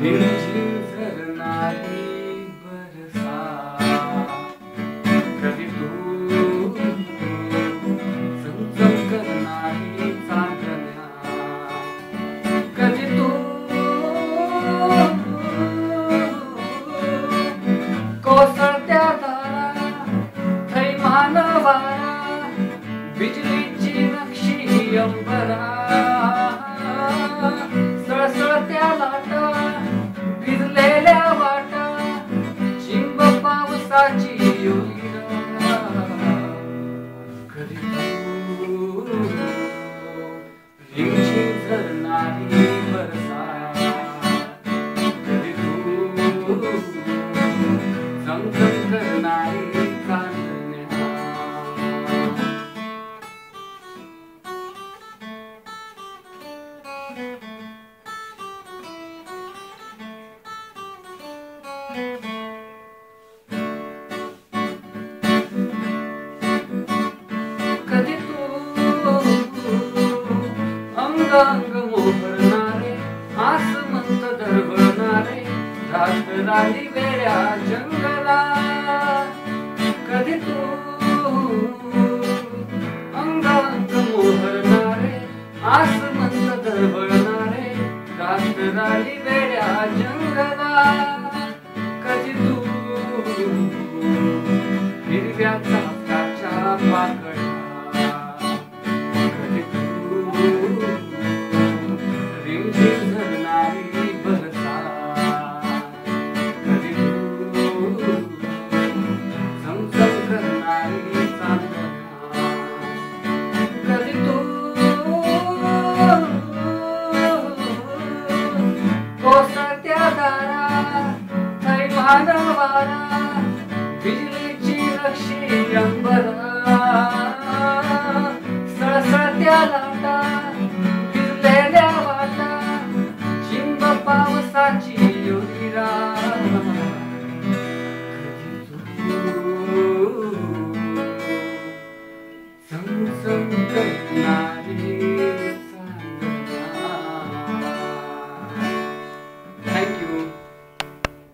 रिमझिम झरणारी बरसा कधी तू चमचम करणारी चांदण्या कधी तू कोसळत्या धारा थैमान वारा बिजलीची नक्षी अंबरा सळसळत्या लाटा भिजलेल्या वाटा चिंब पावसाची योगिरा कधी तू रिमझिम झरणारी बरसा कधी तू चमचम करणारी चांदण्या कधी तू अंग अंग मोहरणारे आसमंत दरवळणारे रातराणी वेड्या जंगला कधी तू अंग अंग मोहरणारे आसमंत दरवळणारे रातराणी वेड्या जंगला कधी तू हिरव्या चाफ्याच्या पाकळ्या कधी तू रिमझिम झरणारी बरसा कधी तू चमचम करणारी चांदण्या कधी तू कोसळत्या दारा थैमान वारा बिजलीची नक्षी अंबरा सळसळत्या